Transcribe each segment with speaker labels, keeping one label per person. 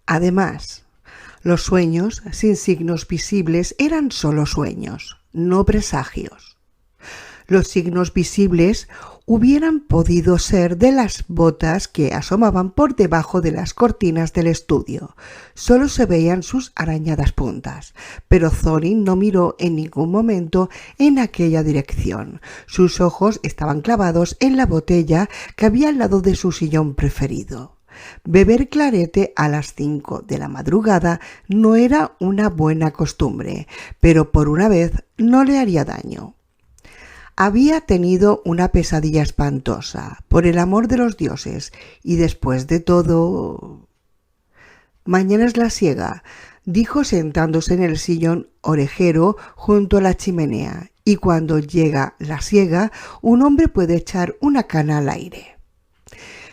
Speaker 1: Además, los sueños sin signos visibles eran solo sueños, no presagios. Los signos visibles hubieran podido ser de las botas que asomaban por debajo de las cortinas del estudio. Solo se veían sus arañadas puntas, pero Thorin no miró en ningún momento en aquella dirección. Sus ojos estaban clavados en la botella que había al lado de su sillón preferido. Beber clarete a las 5 de la madrugada no era una buena costumbre, pero por una vez no le haría daño. Había tenido una pesadilla espantosa, por el amor de los dioses, y después de todo... Mañana es la siega, dijo sentándose en el sillón orejero junto a la chimenea, y cuando llega la siega, un hombre puede echar una cana al aire.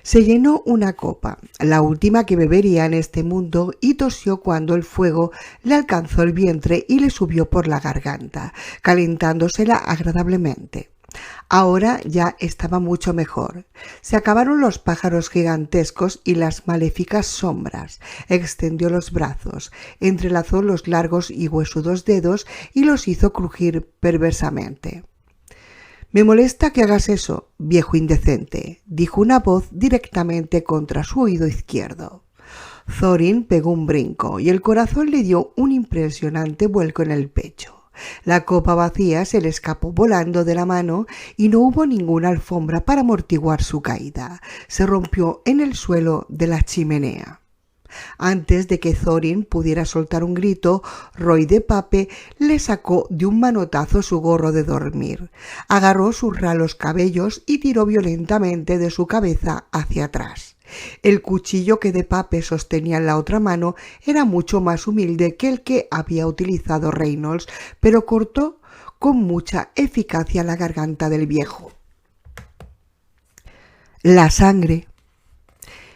Speaker 1: Se llenó una copa, la última que bebería en este mundo, y tosió cuando el fuego le alcanzó el vientre y le subió por la garganta, calentándosela agradablemente. Ahora ya estaba mucho mejor. Se acabaron los pájaros gigantescos y las maléficas sombras. Extendió los brazos, entrelazó los largos y huesudos dedos y los hizo crujir perversamente. «Me molesta que hagas eso, viejo indecente», dijo una voz directamente contra su oído izquierdo. Thorin pegó un brinco y el corazón le dio un impresionante vuelco en el pecho. La copa vacía se le escapó volando de la mano y no hubo ninguna alfombra para amortiguar su caída. Se rompió en el suelo de la chimenea. Antes de que Thorin pudiera soltar un grito, Roy de Pape le sacó de un manotazo su gorro de dormir, agarró sus ralos cabellos y tiró violentamente de su cabeza hacia atrás. El cuchillo que de Pape sostenía en la otra mano era mucho más humilde que el que había utilizado Reynolds, pero cortó con mucha eficacia la garganta del viejo. La sangre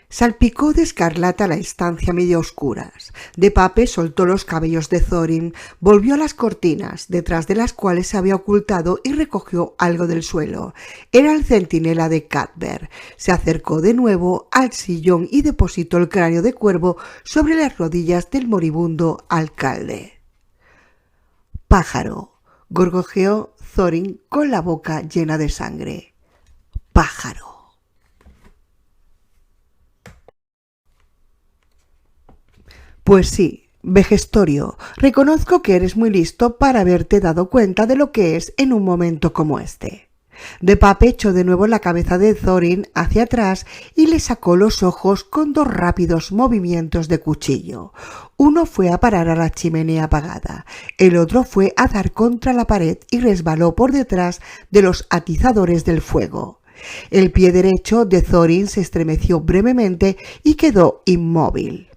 Speaker 1: salpicó de escarlata la estancia medio oscuras. De Pape soltó los cabellos de Thorin, volvió a las cortinas, detrás de las cuales se había ocultado, y recogió algo del suelo. Era el centinela de Cadber. Se acercó de nuevo al sillón y depositó el cráneo de cuervo sobre las rodillas del moribundo alcalde. «Pájaro», gorgojeó Thorin con la boca llena de sangre. «Pájaro». Pues sí, Vejestorio, reconozco que eres muy listo para haberte dado cuenta de lo que es en un momento como este. De Pape echó de nuevo la cabeza de Thorin hacia atrás y le sacó los ojos con dos rápidos movimientos de cuchillo. Uno fue a parar a la chimenea apagada, el otro fue a dar contra la pared y resbaló por detrás de los atizadores del fuego. El pie derecho de Thorin se estremeció brevemente y quedó inmóvil.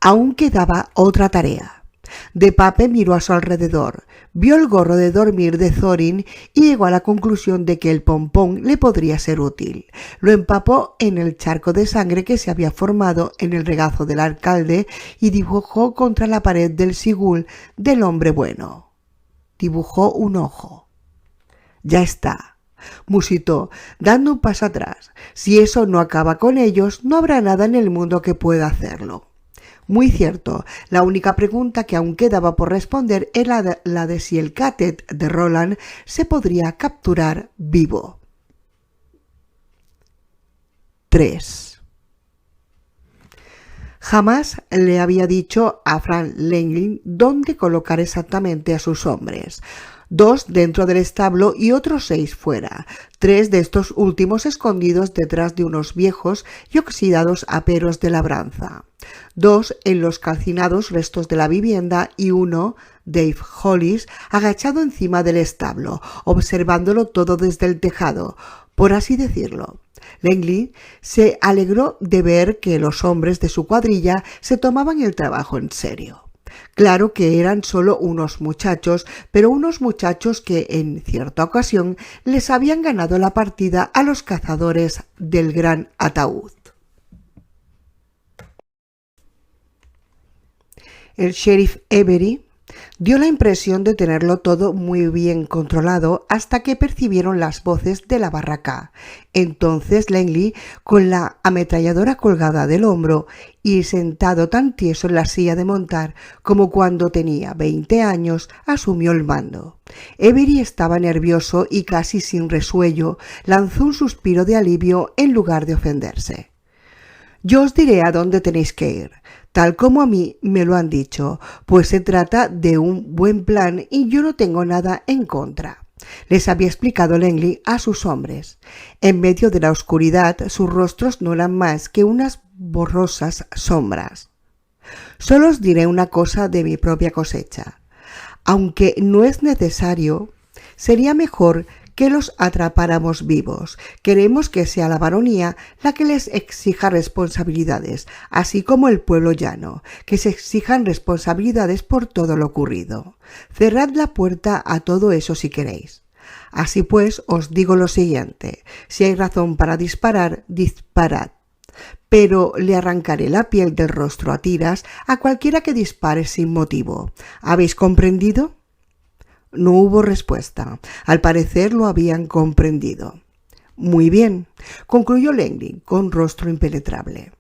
Speaker 1: Aún quedaba otra tarea. De Pape miró a su alrededor, vio el gorro de dormir de Thorin y llegó a la conclusión de que el pompón le podría ser útil. Lo empapó en el charco de sangre que se había formado en el regazo del alcalde y dibujó contra la pared del sigul del hombre bueno. Dibujó un ojo. «Ya está», musitó, dando un paso atrás. «Si eso no acaba con ellos, no habrá nada en el mundo que pueda hacerlo». Muy cierto, la única pregunta que aún quedaba por responder era la de si el Catet de Roland se podría capturar vivo. 3. Jamás le había dicho a Frank Langly dónde colocar exactamente a sus hombres. 2 dentro del establo y otros 6 fuera, 3 de estos últimos escondidos detrás de unos viejos y oxidados aperos de labranza, 2 en los calcinados restos de la vivienda y 1, Dave Hollis, agachado encima del establo, observándolo todo desde el tejado, por así decirlo. Langly se alegró de ver que los hombres de su cuadrilla se tomaban el trabajo en serio. Claro que eran solo unos muchachos, pero unos muchachos que en cierta ocasión les habían ganado la partida a los cazadores del gran ataúd. El sheriff Avery Dio la impresión de tenerlo todo muy bien controlado hasta que percibieron las voces de la barraca. Entonces Langley, con la ametralladora colgada del hombro y sentado tan tieso en la silla de montar como cuando tenía 20 años, asumió el mando. Avery estaba nervioso y casi sin resuello lanzó un suspiro de alivio en lugar de ofenderse. «Yo os diré a dónde tenéis que ir, tal como a mí me lo han dicho, pues se trata de un buen plan y yo no tengo nada en contra», les había explicado Langley a sus hombres. En medio de la oscuridad, sus rostros no eran más que unas borrosas sombras. «Solo os diré una cosa de mi propia cosecha. Aunque no es necesario, sería mejor que los atrapáramos vivos. Queremos que sea la baronía la que les exija responsabilidades, así como el pueblo llano, que se exijan responsabilidades por todo lo ocurrido. Cerrad la puerta a todo eso si queréis. Así pues, os digo lo siguiente: si hay razón para disparar, disparad. Pero le arrancaré la piel del rostro a tiras a cualquiera que dispare sin motivo. ¿Habéis comprendido?». No hubo respuesta. Al parecer lo habían comprendido. «Muy bien», concluyó Langley con rostro impenetrable.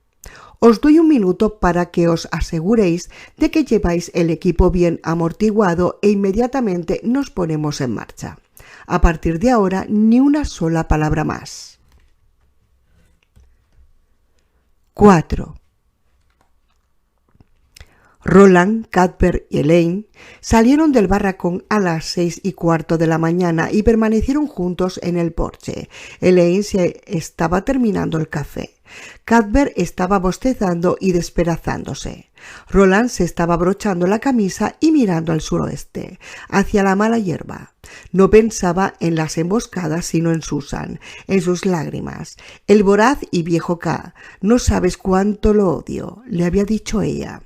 Speaker 1: «Os doy un minuto para que os aseguréis de que lleváis el equipo bien amortiguado e inmediatamente nos ponemos en marcha. A partir de ahora, ni una sola palabra más». 4. Roland, Cuthbert y Elaine salieron del barracón a las 6:15 de la mañana y permanecieron juntos en el porche. Elaine se estaba terminando el café. Cuthbert estaba bostezando y despedazándose. Roland se estaba abrochando la camisa y mirando al suroeste, hacia la mala hierba. No pensaba en las emboscadas sino en Susan, en sus lágrimas. «El voraz y viejo K, no sabes cuánto lo odio», le había dicho ella.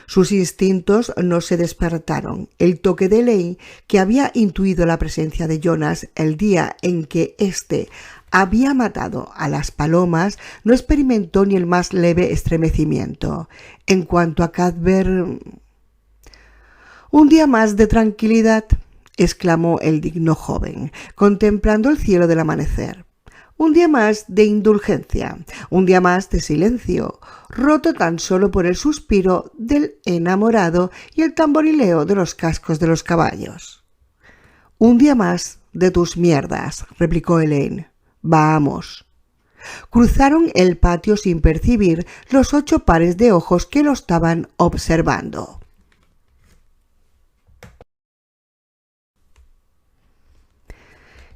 Speaker 1: Sus instintos no se despertaron. El toque de Elaine, que había intuido la presencia de Jonas el día en que éste había matado a las palomas, no experimentó ni el más leve estremecimiento. En cuanto a Cuthbert... «Un día más de tranquilidad», exclamó el digno joven, contemplando el cielo del amanecer. «Un día más de indulgencia, un día más de silencio, roto tan solo por el suspiro del enamorado y el tamborileo de los cascos de los caballos». «Un día más de tus mierdas», replicó Elaine. «Vamos». Cruzaron el patio sin percibir los 8 pares de ojos que lo estaban observando.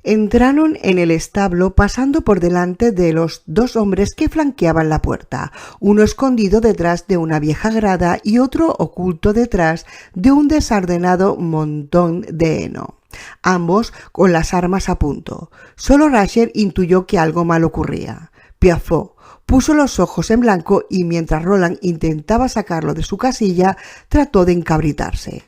Speaker 1: Entraron en el establo pasando por delante de los 2 hombres que flanqueaban la puerta, uno escondido detrás de una vieja grada y otro oculto detrás de un desordenado montón de heno, ambos con las armas a punto. Solo Rachel intuyó que algo mal ocurría. Piafó, puso los ojos en blanco y mientras Roland intentaba sacarlo de su casilla, trató de encabritarse.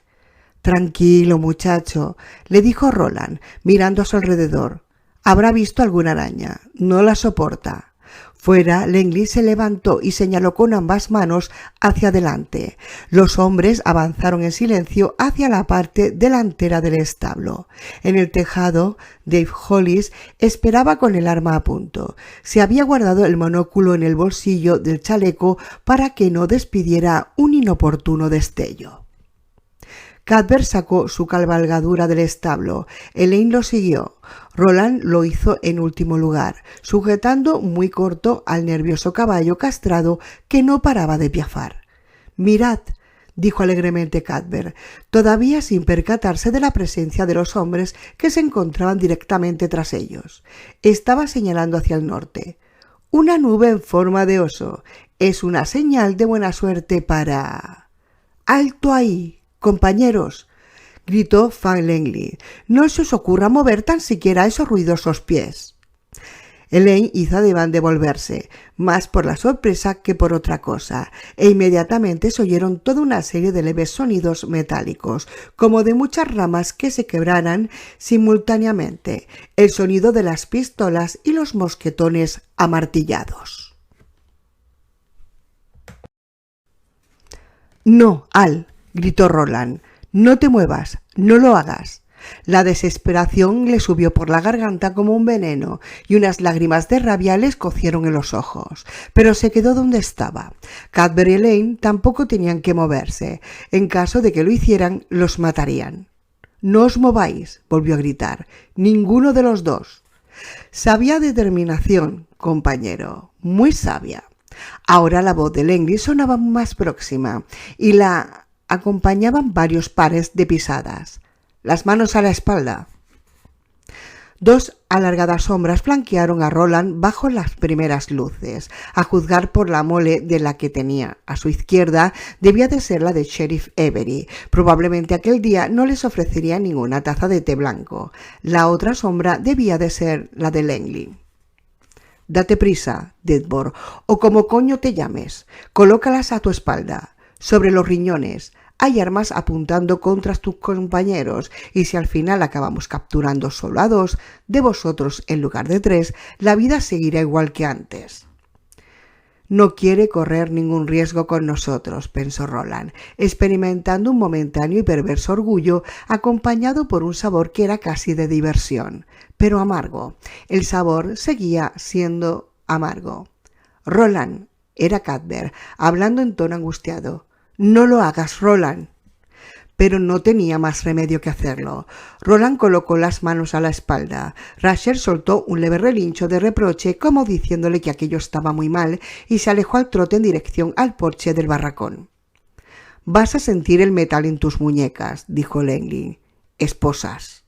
Speaker 1: «Tranquilo, muchacho», le dijo Roland, mirando a su alrededor. «Habrá visto alguna araña. No la soporta». Fuera, Langley se levantó y señaló con ambas manos hacia adelante. Los hombres avanzaron en silencio hacia la parte delantera del establo. En el tejado, Dave Hollis esperaba con el arma a punto. Se había guardado el monóculo en el bolsillo del chaleco para que no despidiera un inoportuno destello. Cuthbert sacó su cabalgadura del establo. Elaine lo siguió. Roland lo hizo en último lugar, sujetando muy corto al nervioso caballo castrado que no paraba de piafar. «Mirad», dijo alegremente Cuthbert, todavía sin percatarse de la presencia de los hombres que se encontraban directamente tras ellos. Estaba señalando hacia el norte. «Una nube en forma de oso. Es una señal de buena suerte para...» «¡Alto ahí, compañeros!», gritó Fan Langley. «No se os ocurra mover tan siquiera esos ruidosos pies». Elaine hizo ademán de volverse, más por la sorpresa que por otra cosa, e inmediatamente se oyeron toda una serie de leves sonidos metálicos, como de muchas ramas que se quebraran simultáneamente, el sonido de las pistolas y los mosquetones amartillados. «No, Al», gritó Roland. No te muevas, no lo hagas. La desesperación le subió por la garganta como un veneno y unas lágrimas de rabia le escocieron en los ojos, pero se quedó donde estaba. Cuthbert y Elaine tampoco tenían que moverse. En caso de que lo hicieran, los matarían. «No os mováis», volvió a gritar. «Ninguno de los dos». Sabia determinación, compañero, muy sabia. Ahora la voz de Langley sonaba más próxima y la acompañaban varios pares de pisadas. «Las manos a la espalda». Dos alargadas sombras flanquearon a Roland bajo las primeras luces. A juzgar por la mole de la que tenía a su izquierda, debía de ser la de Sheriff Avery. Probablemente aquel día no les ofrecería ninguna taza de té blanco. La otra sombra debía de ser la de Langley. «Date prisa, Deadbor, o como coño te llames. Colócalas a tu espalda, sobre los riñones. Hay armas apuntando contra tus compañeros, y si al final acabamos capturando solo a 2 de vosotros en lugar de 3, la vida seguirá igual que antes». «No quiere correr ningún riesgo con nosotros», pensó Roland, experimentando un momentáneo y perverso orgullo acompañado por un sabor que era casi de diversión, pero amargo. El sabor seguía siendo amargo. «Roland», era Cuthbert, hablando en tono angustiado. «No lo hagas, Roland». Pero no tenía más remedio que hacerlo. Roland colocó las manos a la espalda. Rachel soltó un leve relincho de reproche, como diciéndole que aquello estaba muy mal, y se alejó al trote en dirección al porche del barracón. «Vas a sentir el metal en tus muñecas», dijo Langley. «Esposas».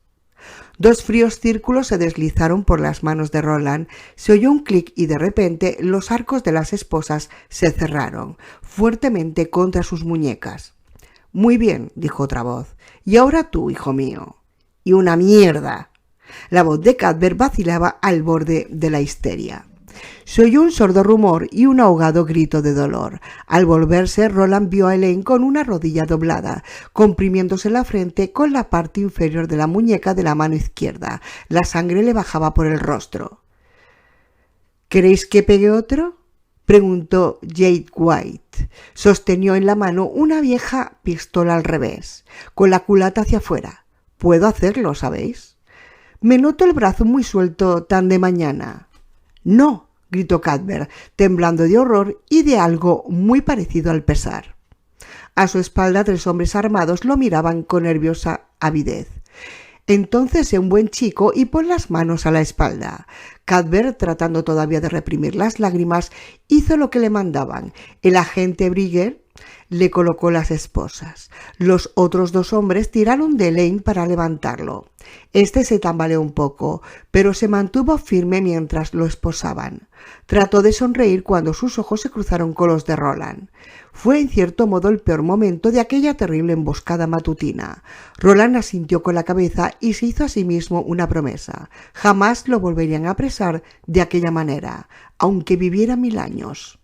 Speaker 1: 2 fríos círculos se deslizaron por las manos de Roland. Se oyó un clic y de repente los arcos de las esposas se cerraron fuertemente contra sus muñecas. «Muy bien», dijo otra voz. «Y ahora tú, hijo mío». «Y una mierda». La voz de Cuthbert vacilaba al borde de la histeria. Se oyó un sordo rumor y un ahogado grito de dolor. Al volverse, Roland vio a Elaine con una rodilla doblada, comprimiéndose la frente con la parte inferior de la muñeca de la mano izquierda. La sangre le bajaba por el rostro. «¿Queréis que pegue otro?», preguntó Jade White. Sostenió en la mano una vieja pistola al revés, con la culata hacia afuera. «Puedo hacerlo, ¿sabéis? Me noto el brazo muy suelto tan de mañana». «No», gritó Cuthbert, temblando de horror y de algo muy parecido al pesar. A su espalda 3 hombres armados lo miraban con nerviosa avidez. «Entonces sé un buen chico y pon las manos a la espalda». Cuthbert, tratando todavía de reprimir las lágrimas, hizo lo que le mandaban. El agente Brigger le colocó las esposas. Los otros 2 hombres tiraron de Elaine para levantarlo. Este se tambaleó un poco, pero se mantuvo firme mientras lo esposaban. Trató de sonreír cuando sus ojos se cruzaron con los de Roland. Fue en cierto modo el peor momento de aquella terrible emboscada matutina. Roland asintió con la cabeza y se hizo a sí mismo una promesa. Jamás lo volverían a apresar de aquella manera, aunque viviera 1000 años.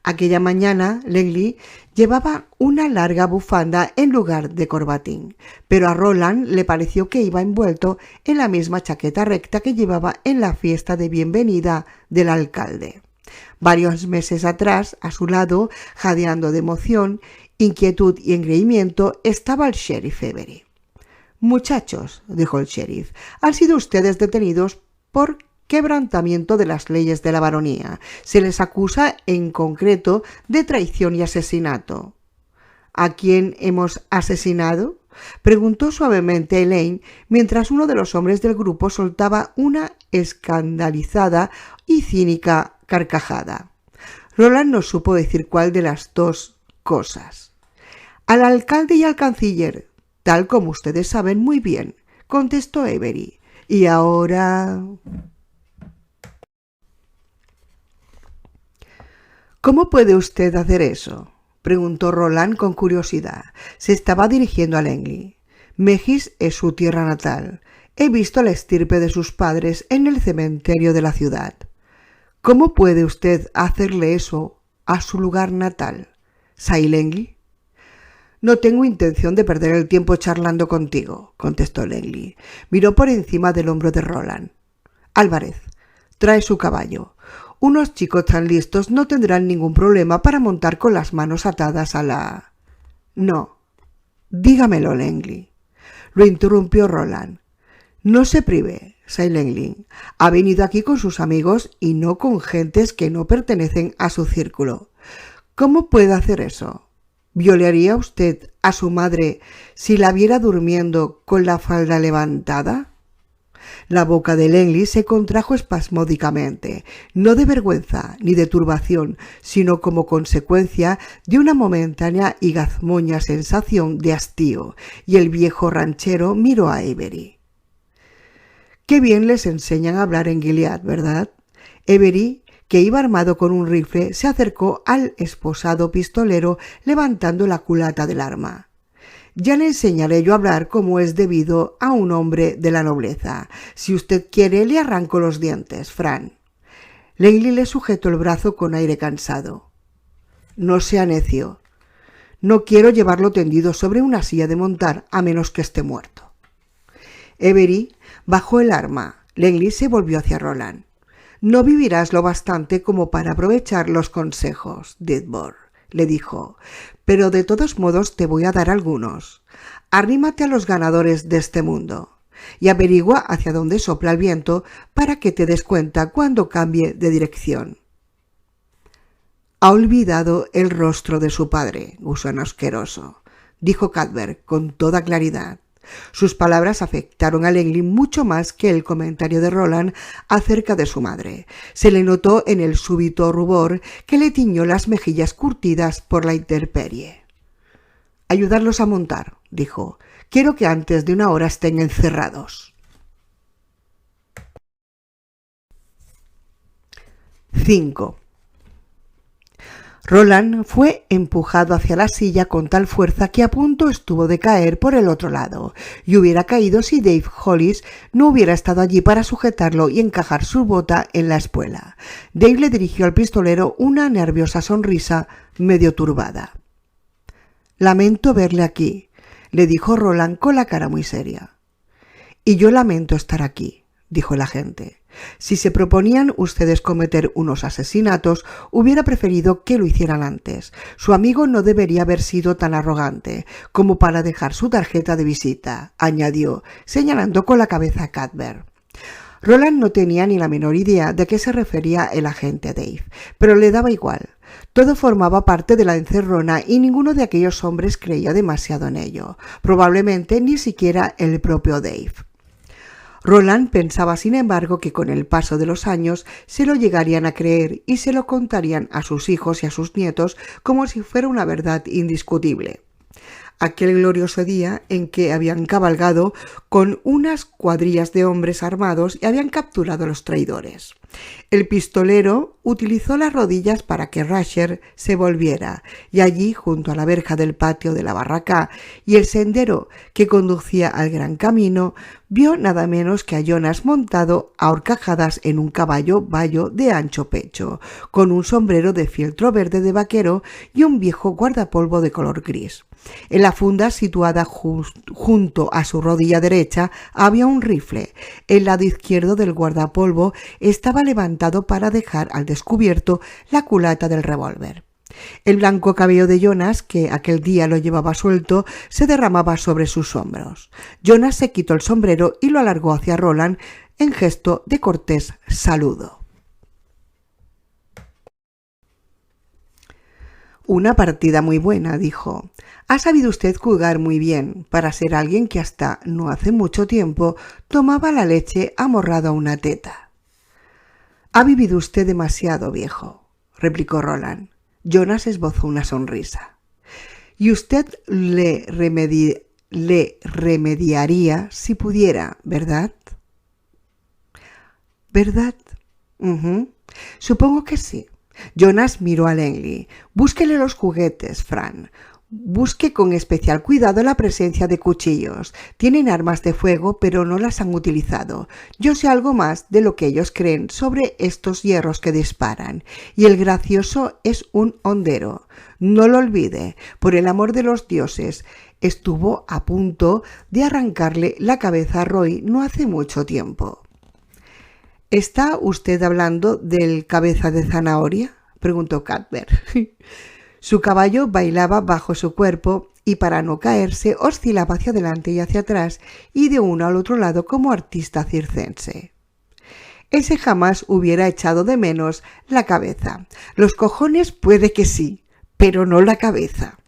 Speaker 1: Aquella mañana, Langley llevaba una larga bufanda en lugar de corbatín, pero a Roland le pareció que iba envuelto en la misma chaqueta recta que llevaba en la fiesta de bienvenida del alcalde. Varios meses atrás, a su lado, jadeando de emoción, inquietud y engreimiento, estaba el sheriff Avery. «Muchachos», dijo el sheriff, «han sido ustedes detenidos por quebrantamiento de las leyes de la baronía. Se les acusa en concreto de traición y asesinato». «¿A quién hemos asesinado?», preguntó suavemente Elaine, mientras uno de los hombres del grupo soltaba una escandalizada y cínica carcajada. Roland no supo decir cuál de las 2 cosas. «Al alcalde y al canciller, tal como ustedes saben muy bien», contestó Avery. «Y ahora...» «¿Cómo puede usted hacer eso?», preguntó Roland con curiosidad. Se estaba dirigiendo a Langley. «Megis es su tierra natal. He visto la estirpe de sus padres en el cementerio de la ciudad». «¿Cómo puede usted hacerle eso a su lugar natal, Cy Langley?». «No tengo intención de perder el tiempo charlando contigo», contestó Langley. Miró por encima del hombro de Roland. «Álvarez, trae su caballo. Unos chicos tan listos no tendrán ningún problema para montar con las manos atadas a la...». «No». Dígamelo, Langley. Lo interrumpió Roland. No se prive, Silent Link. Ha venido aquí con sus amigos y no con gentes que no pertenecen a su círculo. ¿Cómo puede hacer eso? ¿Violaría usted a su madre si la viera durmiendo con la falda levantada? La boca de Langley se contrajo espasmódicamente, no de vergüenza ni de turbación, sino como consecuencia de una momentánea y gazmoña sensación de hastío, y el viejo ranchero miró a Avery. «Qué bien les enseñan a hablar en Gilead, ¿verdad?» Avery, que iba armado con un rifle, se acercó al esposado pistolero levantando la culata del arma. «Ya le enseñaré yo a hablar como es debido a un hombre de la nobleza. Si usted quiere, le arranco los dientes, Fran». Langley le sujetó el brazo con aire cansado. «No sea necio. No quiero llevarlo tendido sobre una silla de montar a menos que esté muerto». Avery bajó el arma. Langley se volvió hacia Roland. «No vivirás lo bastante como para aprovechar los consejos, Dithbor», le dijo, «pero de todos modos te voy a dar algunos. Arrímate a los ganadores de este mundo y averigua hacia dónde sopla el viento para que te des cuenta cuando cambie de dirección». «Ha olvidado el rostro de su padre, gusano asqueroso», dijo Cuthbert con toda claridad. Sus palabras afectaron a Langley mucho más que el comentario de Roland acerca de su madre. Se le notó en el súbito rubor que le tiñó las mejillas curtidas por la intemperie. «Ayudarlos a montar», dijo. «Quiero que antes de una hora estén encerrados». 5. Roland fue empujado hacia la silla con tal fuerza que a punto estuvo de caer por el otro lado, y hubiera caído si Dave Hollis no hubiera estado allí para sujetarlo y encajar su bota en la espuela. Dave le dirigió al pistolero una nerviosa sonrisa medio turbada. «Lamento verle aquí», le dijo Roland con la cara muy seria. «Y yo lamento estar aquí», dijo el agente. «Si se proponían ustedes cometer unos asesinatos, hubiera preferido que lo hicieran antes. Su amigo no debería haber sido tan arrogante como para dejar su tarjeta de visita», añadió, señalando con la cabeza a Cuthbert. Roland no tenía ni la menor idea de qué se refería el agente Dave, pero le daba igual. Todo formaba parte de la encerrona y ninguno de aquellos hombres creía demasiado en ello, probablemente ni siquiera el propio Dave. Roland pensaba, sin embargo, que con el paso de los años se lo llegarían a creer y se lo contarían a sus hijos y a sus nietos como si fuera una verdad indiscutible. Aquel glorioso día en que habían cabalgado con unas cuadrillas de hombres armados y habían capturado a los traidores. El pistolero utilizó las rodillas para que Rasher se volviera, y allí, junto a la verja del patio de la barraca y el sendero que conducía al gran camino, vio nada menos que a Jonas montado a horcajadas en un caballo bayo de ancho pecho, con un sombrero de fieltro verde de vaquero y un viejo guardapolvo de color gris. En la funda situada junto a su rodilla derecha había un rifle. El lado izquierdo del guardapolvo estaba levantado para dejar al descubierto la culata del revólver. El blanco cabello de Jonas, que aquel día lo llevaba suelto, se derramaba sobre sus hombros. Jonas se quitó el sombrero y lo alargó hacia Roland en gesto de cortés saludo. «Una partida muy buena», dijo. «Ha sabido usted jugar muy bien para ser alguien que hasta no hace mucho tiempo tomaba la leche amorrado a una teta». «Ha vivido usted demasiado, viejo», replicó Roland. Jonas esbozó una sonrisa. «Y usted le remediaría si pudiera, ¿verdad?» «¿Verdad? Supongo que sí». Jonas miró a Langley. «Búsquele los juguetes, Fran. Busque con especial cuidado la presencia de cuchillos. Tienen armas de fuego, pero no las han utilizado. Yo sé algo más de lo que ellos creen sobre estos hierros que disparan. Y el gracioso es un hondero. No lo olvide. Por el amor de los dioses. Estuvo a punto de arrancarle la cabeza a Roy no hace mucho tiempo». «¿Está usted hablando del cabeza de zanahoria?», preguntó Cuthbert. Su caballo bailaba bajo su cuerpo y para no caerse oscilaba hacia adelante y hacia atrás y de uno al otro lado como artista circense. Ese jamás hubiera echado de menos la cabeza. Los cojones puede que sí, pero no la cabeza.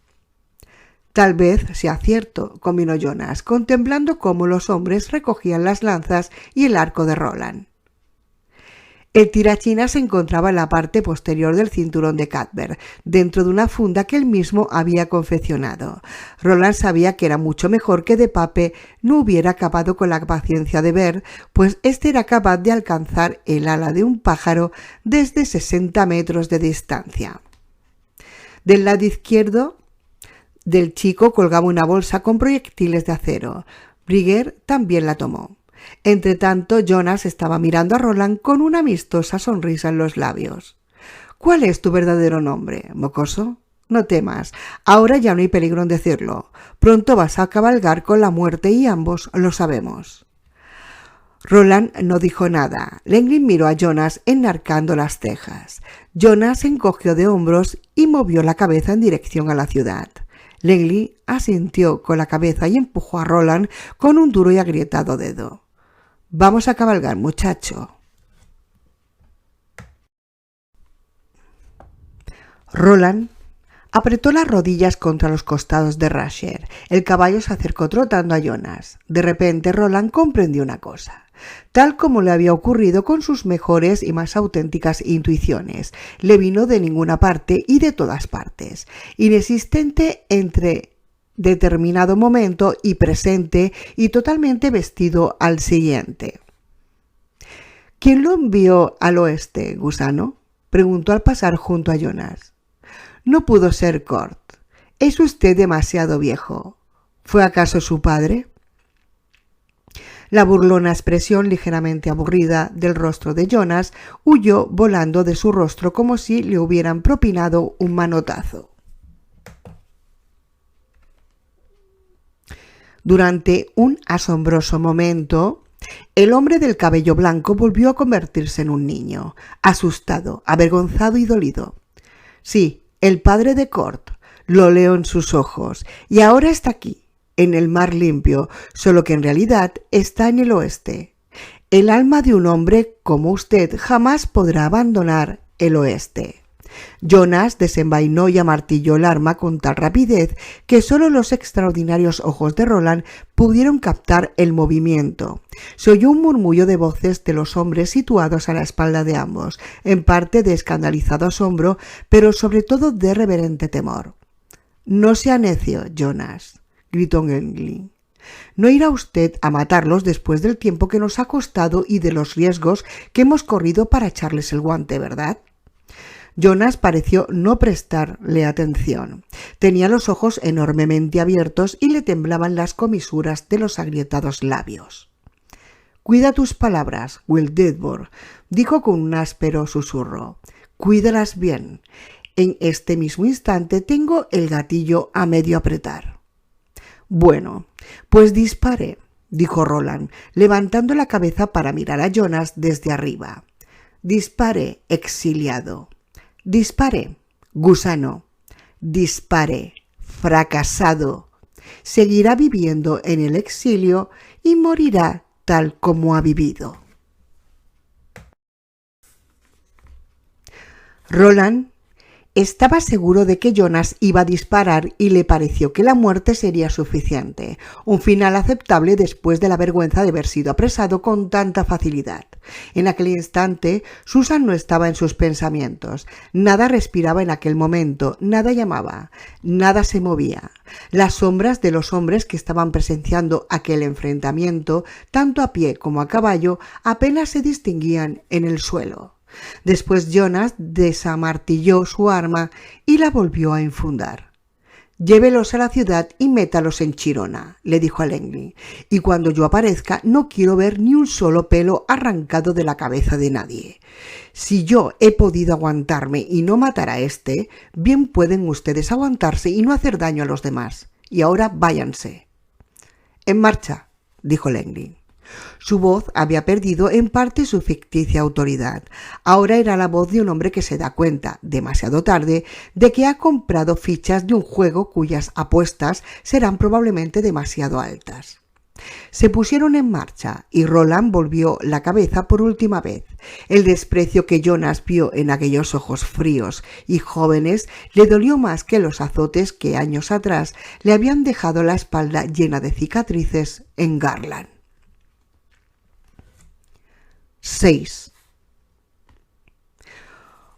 Speaker 1: Tal vez sea cierto, combinó Jonas, contemplando cómo los hombres recogían las lanzas y el arco de Roland. El tirachinas se encontraba en la parte posterior del cinturón de Cuthbert, dentro de una funda que él mismo había confeccionado. Roland sabía que era mucho mejor que de Pape no hubiera acabado con la paciencia de ver, pues éste era capaz de alcanzar el ala de un pájaro desde 60 metros de distancia. Del lado izquierdo del chico colgaba una bolsa con proyectiles de acero. Brigger también la tomó. Entretanto, Jonas estaba mirando a Roland con una amistosa sonrisa en los labios. «¿Cuál es tu verdadero nombre, mocoso? No temas, ahora ya no hay peligro en decirlo. Pronto vas a cabalgar con la muerte y ambos lo sabemos». Roland no dijo nada. Lenglin miró a Jonas enarcando las cejas. Jonas se encogió de hombros y movió la cabeza en dirección a la ciudad. Lenglin asintió con la cabeza y empujó a Roland con un duro y agrietado dedo. «Vamos a cabalgar, muchacho». Roland apretó las rodillas contra los costados de Rasher. El caballo se acercó trotando a Jonas. De repente Roland comprendió una cosa. Tal como le había ocurrido con sus mejores y más auténticas intuiciones, le vino de ninguna parte y de todas partes, inexistente entre determinado momento y presente y totalmente vestido al siguiente. «¿Quién lo envió al oeste, gusano?», preguntó al pasar junto a Jonas. «No pudo ser Cort. Es usted demasiado viejo. ¿Fue acaso su padre?». La burlona expresión ligeramente aburrida del rostro de Jonas huyó volando de su rostro como si le hubieran propinado un manotazo. Durante un asombroso momento, el hombre del cabello blanco volvió a convertirse en un niño, asustado, avergonzado y dolido. Sí, el padre de Cort, lo leo en sus ojos, y ahora está aquí, en el mar limpio, solo que en realidad está en el oeste. El alma de un hombre como usted jamás podrá abandonar el oeste. Jonas desenvainó y amartilló el arma con tal rapidez que solo los extraordinarios ojos de Roland pudieron captar el movimiento. Se oyó un murmullo de voces de los hombres situados a la espalda de ambos, en parte de escandalizado asombro, pero sobre todo de reverente temor. «No sea necio, Jonas», gritó Lenglin. «No irá usted a matarlos después del tiempo que nos ha costado y de los riesgos que hemos corrido para echarles el guante, ¿verdad?». Jonas pareció no prestarle atención. Tenía los ojos enormemente abiertos y le temblaban las comisuras de los agrietados labios. «Cuida tus palabras, Will Deadborough», dijo con un áspero susurro. «Cuídalas bien. En este mismo instante tengo el gatillo a medio apretar». «Bueno, pues dispare», dijo Roland, levantando la cabeza para mirar a Jonas desde arriba. «Dispare, exiliado. Dispare, gusano. Dispare, fracasado. Seguirá viviendo en el exilio y morirá tal como ha vivido». Roland estaba seguro de que Jonas iba a disparar y le pareció que la muerte sería suficiente, un final aceptable después de la vergüenza de haber sido apresado con tanta facilidad. En aquel instante, Susan no estaba en sus pensamientos. Nada respiraba en aquel momento, nada llamaba, nada se movía. Las sombras de los hombres que estaban presenciando aquel enfrentamiento, tanto a pie como a caballo, apenas se distinguían en el suelo. Después Jonas desamartilló su arma y la volvió a enfundar. «Llévelos a la ciudad y métalos en Chirona», le dijo a Lenglin, «y cuando yo aparezca no quiero ver ni un solo pelo arrancado de la cabeza de nadie. Si yo he podido aguantarme y no matar a este, bien pueden ustedes aguantarse y no hacer daño a los demás. Y ahora váyanse». «En marcha», dijo Lenglin. Su voz había perdido en parte su ficticia autoridad. Ahora era la voz de un hombre que se da cuenta, demasiado tarde, de que ha comprado fichas de un juego cuyas apuestas serán probablemente demasiado altas. Se pusieron en marcha y Roland volvió la cabeza por última vez. El desprecio que Jonas vio en aquellos ojos fríos y jóvenes le dolió más que los azotes que años atrás le habían dejado la espalda llena de cicatrices en Garland. 6.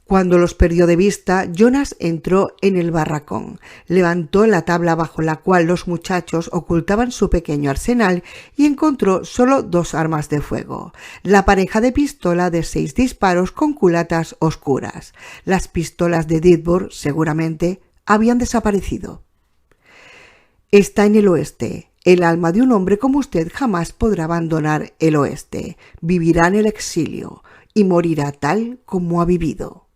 Speaker 1: Cuando los perdió de vista, Jonas entró en el barracón, levantó la tabla bajo la cual los muchachos ocultaban su pequeño arsenal y encontró solo 2 armas de fuego, la pareja de pistola de 6 disparos con culatas oscuras. Las pistolas de Dithborg, seguramente, habían desaparecido. Está en el oeste. El alma de un hombre como usted jamás podrá abandonar el oeste. Vivirá en el exilio y morirá tal como ha vivido.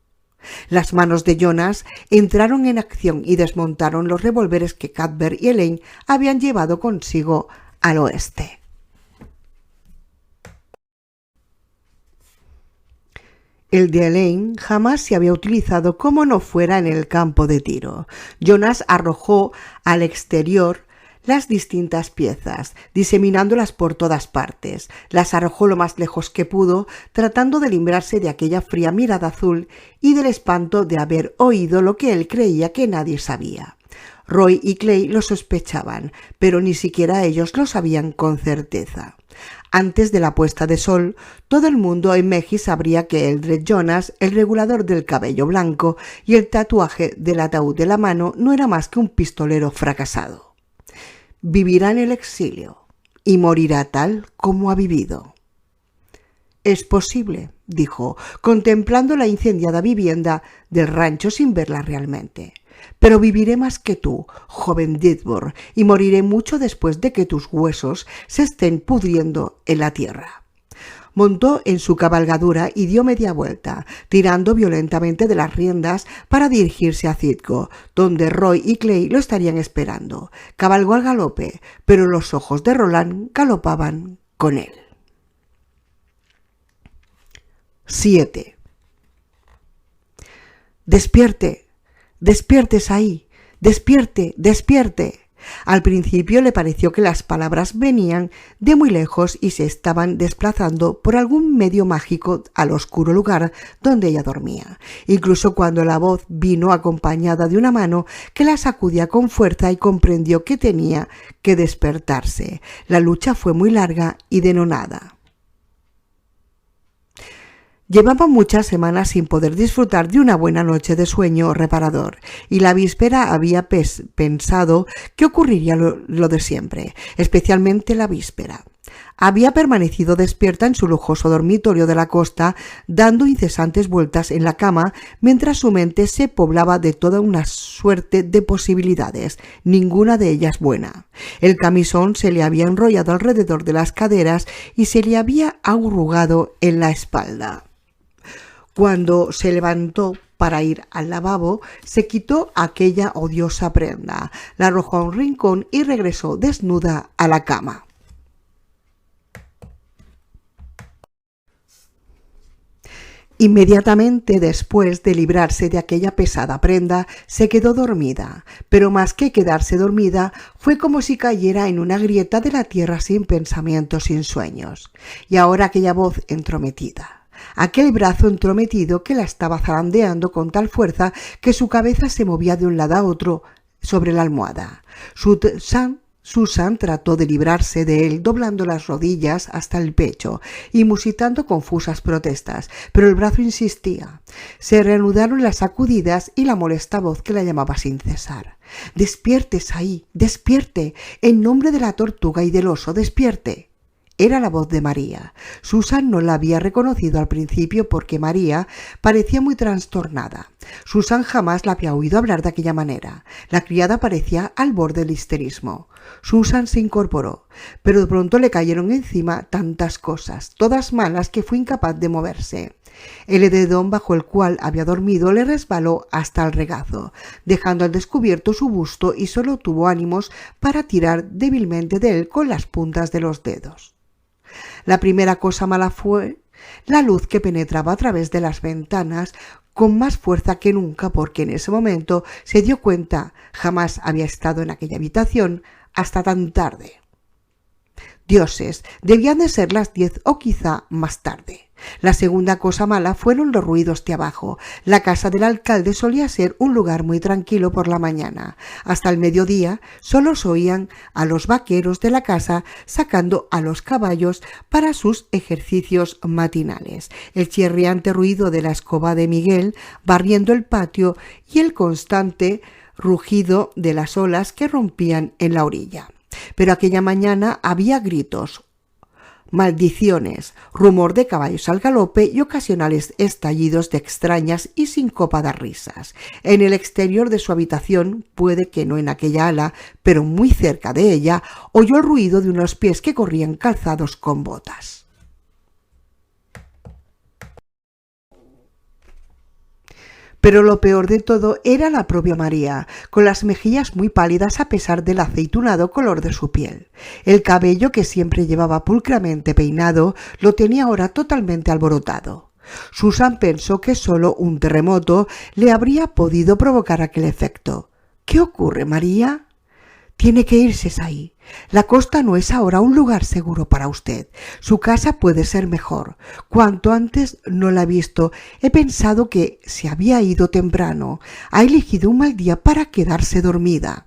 Speaker 1: Las manos de Jonas entraron en acción y desmontaron los revólveres que Cuthbert y Elaine habían llevado consigo al oeste. El de Elaine jamás se había utilizado como no fuera en el campo de tiro. Jonas arrojó al exterior las distintas piezas, diseminándolas por todas partes. Las arrojó lo más lejos que pudo, tratando de librarse de aquella fría mirada azul y del espanto de haber oído lo que él creía que nadie sabía. Roy y Clay lo sospechaban, pero ni siquiera ellos lo sabían con certeza. Antes de la puesta de sol, todo el mundo en Meji sabría que Eldred Jonas, el regulador del cabello blanco y el tatuaje del ataúd de la mano, no era más que un pistolero fracasado. Vivirá en el exilio y morirá tal como ha vivido. Es posible, dijo, contemplando la incendiada vivienda del rancho sin verla realmente. Pero viviré más que tú, joven Dithborg, y moriré mucho después de que tus huesos se estén pudriendo en la tierra. Montó en su cabalgadura y dio media vuelta, tirando violentamente de las riendas para dirigirse a Citgo, donde Roy y Clay lo estarían esperando. Cabalgó al galope, pero los ojos de Roland galopaban con él. 7. Despierte, despiertes ahí, despierte, despierte. Al principio le pareció que las palabras venían de muy lejos y se estaban desplazando por algún medio mágico al oscuro lugar donde ella dormía, incluso cuando la voz vino acompañada de una mano que la sacudía con fuerza y comprendió que tenía que despertarse. La lucha fue muy larga y denonada. Llevaba muchas semanas sin poder disfrutar de una buena noche de sueño reparador, y la víspera había pensado que ocurriría lo de siempre, especialmente la víspera. Había permanecido despierta en su lujoso dormitorio de la costa, dando incesantes vueltas en la cama, mientras su mente se poblaba de toda una suerte de posibilidades, ninguna de ellas buena. El camisón se le había enrollado alrededor de las caderas y se le había arrugado en la espalda. Cuando se levantó para ir al lavabo, se quitó aquella odiosa prenda, la arrojó a un rincón y regresó desnuda a la cama. Inmediatamente después de librarse de aquella pesada prenda, se quedó dormida, pero más que quedarse dormida, fue como si cayera en una grieta de la tierra sin pensamientos, sin sueños. Y ahora aquella voz entrometida. Aquel brazo entrometido que la estaba zarandeando con tal fuerza que su cabeza se movía de un lado a otro sobre la almohada. Susan trató de librarse de él doblando las rodillas hasta el pecho y musitando confusas protestas, pero el brazo insistía. Se reanudaron las sacudidas y la molesta voz que la llamaba sin cesar. «Despiertes ahí, despierte, en nombre de la tortuga y del oso, despierte». Era la voz de María. Susan no la había reconocido al principio porque María parecía muy trastornada. Susan jamás la había oído hablar de aquella manera. La criada parecía al borde del histerismo. Susan se incorporó, pero de pronto le cayeron encima tantas cosas, todas malas, que fue incapaz de moverse. El edredón bajo el cual había dormido le resbaló hasta el regazo, dejando al descubierto su busto, y solo tuvo ánimos para tirar débilmente de él con las puntas de los dedos. La primera cosa mala fue la luz que penetraba a través de las ventanas con más fuerza que nunca, porque en ese momento se dio cuenta jamás había estado en aquella habitación hasta tan tarde. Dioses, debían de ser las 10 o quizá más tarde. La segunda cosa mala fueron los ruidos de abajo. La casa del alcalde solía ser un lugar muy tranquilo por la mañana. Hasta el mediodía solo se oían a los vaqueros de la casa sacando a los caballos para sus ejercicios matinales, el chirriante ruido de la escoba de Miguel barriendo el patio y el constante rugido de las olas que rompían en la orilla. Pero aquella mañana había gritos, maldiciones, rumor de caballos al galope y ocasionales estallidos de extrañas y sincopadas risas. En el exterior de su habitación, puede que no en aquella ala, pero muy cerca de ella, oyó el ruido de unos pies que corrían calzados con botas. Pero lo peor de todo era la propia María, con las mejillas muy pálidas a pesar del aceitunado color de su piel. El cabello, que siempre llevaba pulcramente peinado, lo tenía ahora totalmente alborotado. Susan pensó que solo un terremoto le habría podido provocar aquel efecto. ¿Qué ocurre, María? Tiene que irse ahí. La costa no es ahora un lugar seguro para usted. Su casa puede ser mejor. Cuanto antes no la he visto, he pensado que se había ido temprano. Ha elegido un mal día para quedarse dormida.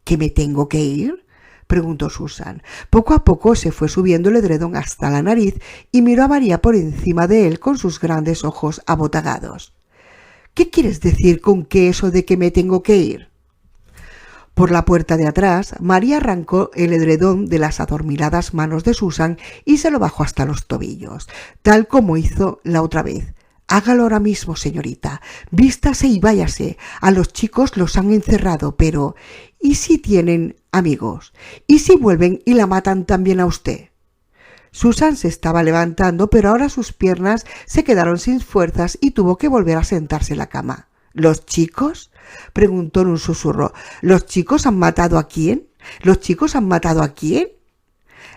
Speaker 1: ¿Que me tengo que ir?, preguntó Susan. Poco a poco se fue subiendo el edredón hasta la nariz y miró a María por encima de él con sus grandes ojos abotagados. ¿Qué quieres decir con que eso de que me tengo que ir? Por la puerta de atrás, María arrancó el edredón de las adormiladas manos de Susan y se lo bajó hasta los tobillos, tal como hizo la otra vez. Hágalo ahora mismo, señorita. Vístase y váyase. A los chicos los han encerrado, pero ¿y si tienen amigos? ¿Y si vuelven y la matan también a usted? Susan se estaba levantando, pero ahora sus piernas se quedaron sin fuerzas y tuvo que volver a sentarse en la cama. ¿Los chicos?, preguntó en un susurro. ¿Los chicos han matado a quién? ¿Los chicos han matado a quién?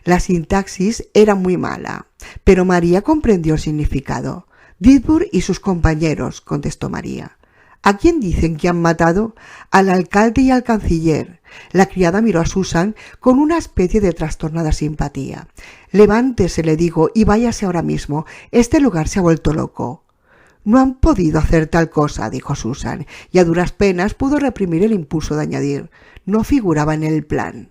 Speaker 1: La sintaxis era muy mala, pero María comprendió el significado. Didbur y sus compañeros, contestó María. ¿A quién dicen que han matado? Al alcalde y al canciller. La criada miró a Susan con una especie de trastornada simpatía. Levántese, le digo, y váyase ahora mismo. Este lugar se ha vuelto loco. No han podido hacer tal cosa, dijo Susan, y a duras penas pudo reprimir el impulso de añadir. No figuraba en el plan.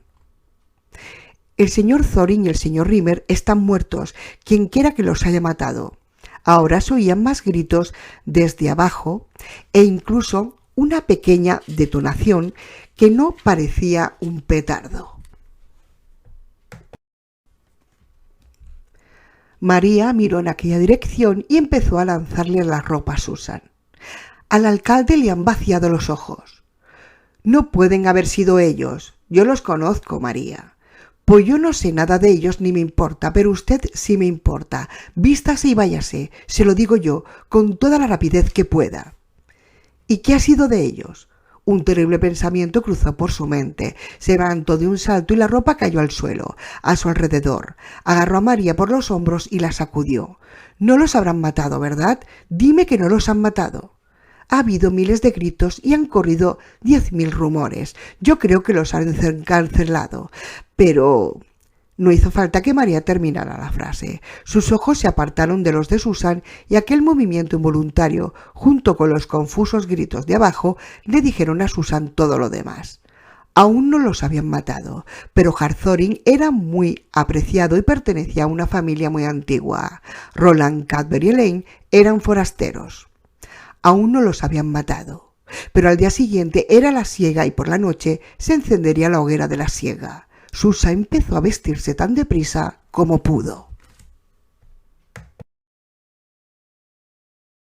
Speaker 1: El señor Thorin y el señor Rimmer están muertos, quienquiera que los haya matado. Ahora se oían más gritos desde abajo e incluso una pequeña detonación que no parecía un petardo. María miró en aquella dirección y empezó a lanzarle la ropa a Susan. Al alcalde le han vaciado los ojos. No pueden haber sido ellos. Yo los conozco, María. Pues yo no sé nada de ellos ni me importa, pero usted sí me importa. Vístase y váyase, se lo digo yo, con toda la rapidez que pueda. ¿Y qué ha sido de ellos? Un terrible pensamiento cruzó por su mente. Se levantó de un salto y la ropa cayó al suelo, a su alrededor. Agarró a María por los hombros y la sacudió. No los habrán matado, ¿verdad? Dime que no los han matado. Ha habido miles de gritos y han corrido 10.000 rumores. Yo creo que los han encarcelado. Pero... No hizo falta que María terminara la frase. Sus ojos se apartaron de los de Susan y aquel movimiento involuntario, junto con los confusos gritos de abajo, le dijeron a Susan todo lo demás. Aún no los habían matado, pero Harthorin era muy apreciado y pertenecía a una familia muy antigua. Roland, Cadbury y Elaine eran forasteros. Aún no los habían matado, pero al día siguiente era la siega y por la noche se encendería la hoguera de la siega. Susan empezó a vestirse tan deprisa como pudo.